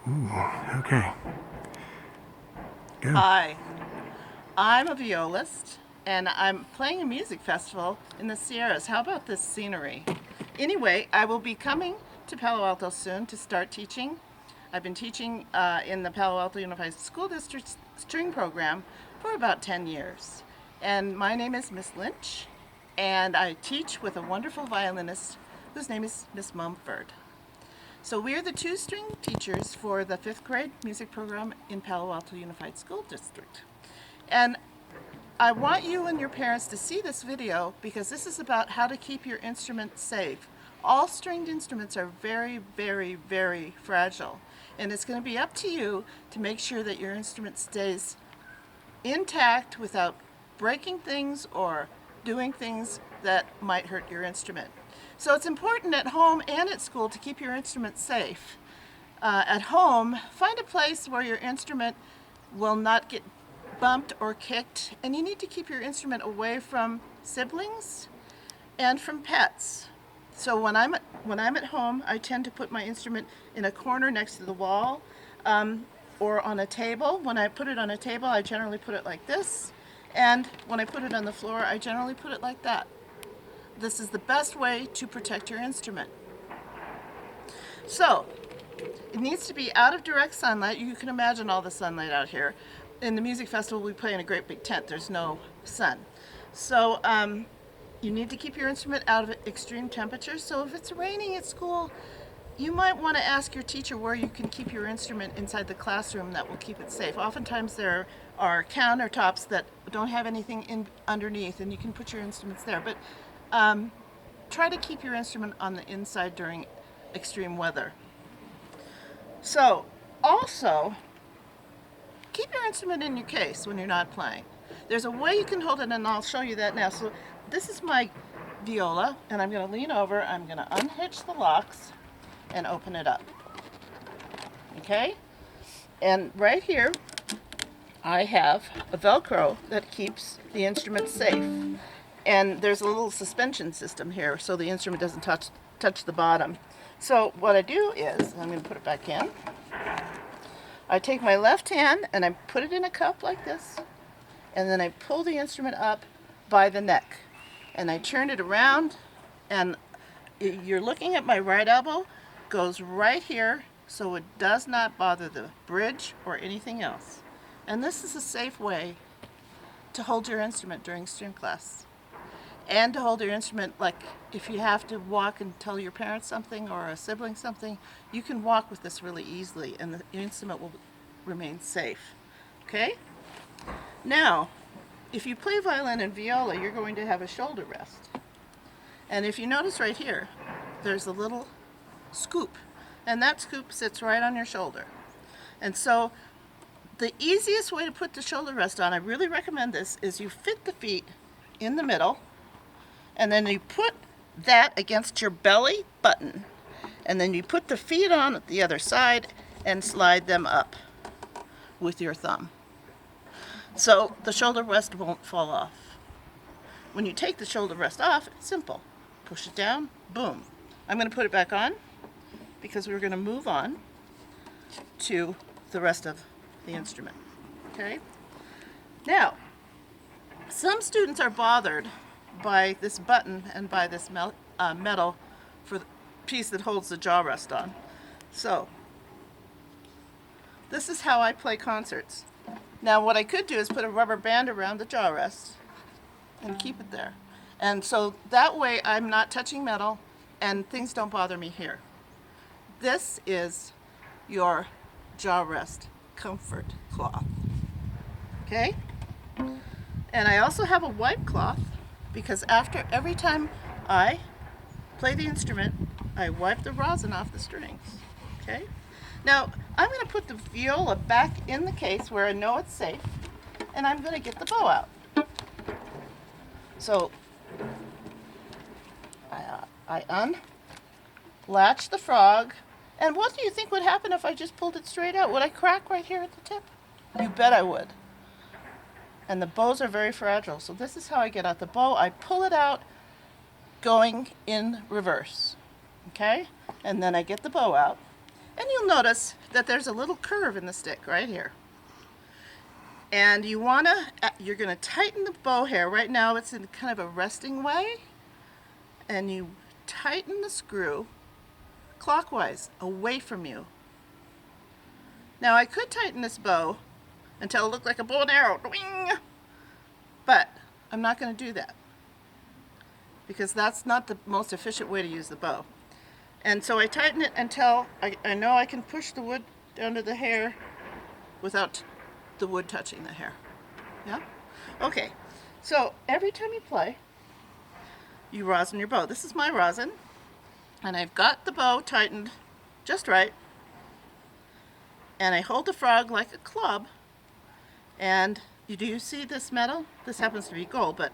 Ooh, okay. Go. Hi, I'm a violist and I'm playing a music festival in the Sierras. How about this scenery? Anyway, I will be coming to Palo Alto soon to start teaching. I've been teaching in the Palo Alto Unified School District string program for about 10 years. And my name is Miss Lynch, and I teach with a wonderful violinist whose name is Miss Mumford. So we're the two string teachers for the fifth grade music program in Palo Alto Unified School District. And I want you and your parents to see this video because this is about how to keep your instrument safe. All stringed instruments are very, very, very fragile. And it's going to be up to you to make sure that your instrument stays intact without breaking things or doing things that might hurt your instrument. So it's important at home and at school to keep your instrument safe. At home, find a place where your instrument will not get bumped or kicked, and you need to keep your instrument away from siblings and from pets. So when I'm at home, I tend to put my instrument in a corner next to the wall, or on a table. When I put it on a table, I generally put it like this, and when I put it on the floor, I generally put it like that. This is the best way to protect your instrument. So it needs to be out of direct sunlight. You can imagine all the sunlight out here. In the music festival, we play in a great big tent. There's no sun. So you need to keep your instrument out of extreme temperatures. So if it's raining at school, you might want to ask your teacher where you can keep your instrument inside the classroom that will keep it safe. Oftentimes there are countertops that don't have anything in underneath, and you can put your instruments there. But try to keep your instrument on the inside during extreme weather. So, also, keep your instrument in your case when you're not playing. There's a way you can hold it, and I'll show you that now. So, this is my viola, and I'm going to lean over. I'm going to unhitch the locks and open it up. Okay? And right here, I have a Velcro that keeps the instrument safe. And there's a little suspension system here so the instrument doesn't touch the bottom. So what I do is, I'm going to put it back in. I take my left hand and I put it in a cup like this, and then I pull the instrument up by the neck. And I turn it around, and you're looking at my right elbow, goes right here so it does not bother the bridge or anything else. And this is a safe way to hold your instrument during string class. And to hold your instrument, like if you have to walk and tell your parents something or a sibling something, you can walk with this really easily and the instrument will remain safe. Okay? Now, if you play violin and viola, you're going to have a shoulder rest. And if you notice right here, there's a little scoop, and that scoop sits right on your shoulder. And so the easiest way to put the shoulder rest on, I really recommend this, is you fit the feet in the middle, and then you put that against your belly button. And then you put the feet on the other side and slide them up with your thumb. So the shoulder rest won't fall off. When you take the shoulder rest off, it's simple. Push it down, boom. I'm going to put it back on because we're going to move on to the rest of the instrument. Okay? Now, some students are bothered by this button and by this metal for the piece that holds the jaw rest on. So, this is how I play concerts. Now what I could do is put a rubber band around the jaw rest and keep it there. And so that way I'm not touching metal and things don't bother me here. This is your jaw rest comfort cloth. Okay? And I also have a wipe cloth because after every time I play the instrument, I wipe the rosin off the strings. Okay? Now, I'm going to put the viola back in the case where I know it's safe, and I'm going to get the bow out. So, I unlatch the frog, and what do you think would happen if I just pulled it straight out? Would I crack right here at the tip? You bet I would. And the bows are very fragile, so this is how I get out the bow. I pull it out going in reverse, okay? And then I get the bow out. And you'll notice that there's a little curve in the stick right here. And you're gonna tighten the bow hair. Right now it's in kind of a resting way. And you tighten the screw clockwise, away from you. Now I could tighten this bow until it looked like a bow and arrow, but I'm not gonna do that because that's not the most efficient way to use the bow. And so I tighten it until I know I can push the wood down to the hair without the wood touching the hair. Yeah? Okay, so every time you play, you rosin your bow. This is my rosin, and I've got the bow tightened just right, and I hold the frog like a club, and do you see this metal? This happens to be gold, but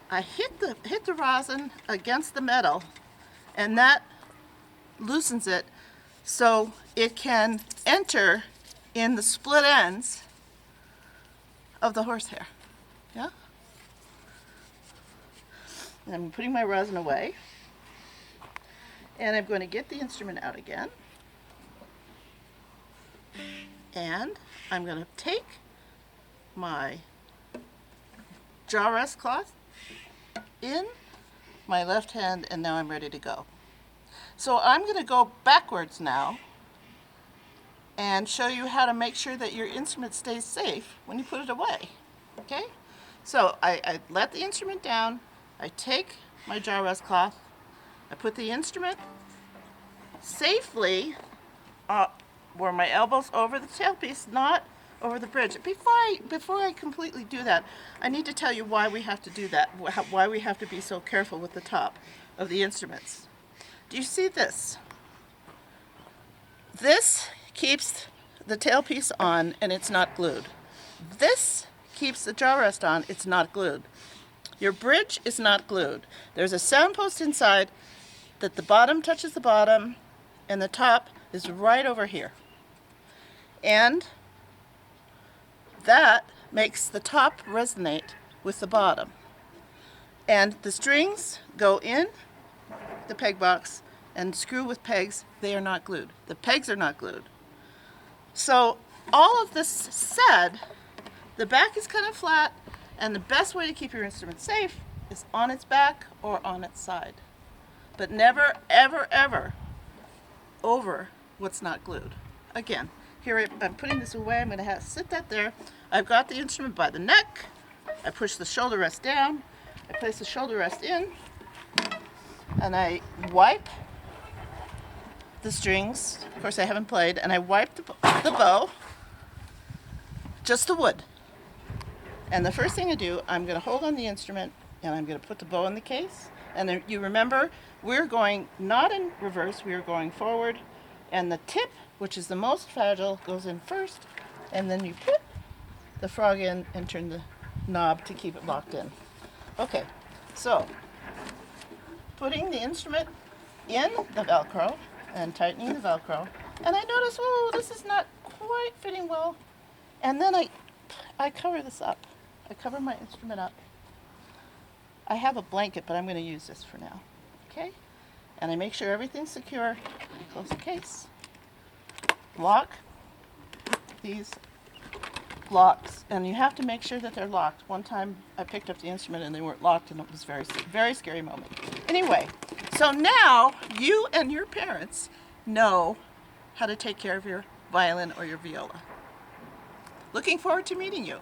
I hit the rosin against the metal, and that loosens it so it can enter in the split ends of the horsehair. Yeah? And I'm putting my rosin away, and I'm going to get the instrument out again, and I'm going to take my jaw rest cloth in my left hand, and now I'm ready to go. So I'm going to go backwards now and show you how to make sure that your instrument stays safe when you put it away. Okay? So I let the instrument down, I take my jaw rest cloth, I put the instrument safely where my elbow's over the tailpiece, not over the bridge. Before I completely do that, I need to tell you why we have to do that, why we have to be so careful with the top of the instruments. Do you see this? This keeps the tailpiece on and it's not glued. This keeps the jaw rest on, it's not glued. Your bridge is not glued. There's a sound post inside that the bottom touches the bottom and the top is right over here. And that makes the top resonate with the bottom. And the strings go in the peg box and screw with pegs. They are not glued. The pegs are not glued. So all of this said, the back is kind of flat, and the best way to keep your instrument safe is on its back or on its side. But never, ever, ever over what's not glued. Again, here I'm putting this away. I'm going to sit that there. I've got the instrument by the neck. I push the shoulder rest down. I place the shoulder rest in, and I wipe the strings. Of course, I haven't played, and I wipe the bow, just the wood. And the first thing I do, I'm going to hold on the instrument, and I'm going to put the bow in the case. And then you remember, we're going not in reverse, we are going forward, and the tip, which is the most fragile, goes in first, and then you put the frog in and turn the knob to keep it locked in. Okay, so putting the instrument in the Velcro and tightening the Velcro, and I notice, oh, this is not quite fitting well, and then I cover this up. I cover my instrument up. I have a blanket, but I'm going to use this for now. Okay? And I make sure everything's secure. Close the case. Lock these locks, and you have to make sure that they're locked. One time I picked up the instrument and they weren't locked, and it was a very scary moment. Anyway, so now you and your parents know how to take care of your violin or your viola. Looking forward to meeting you.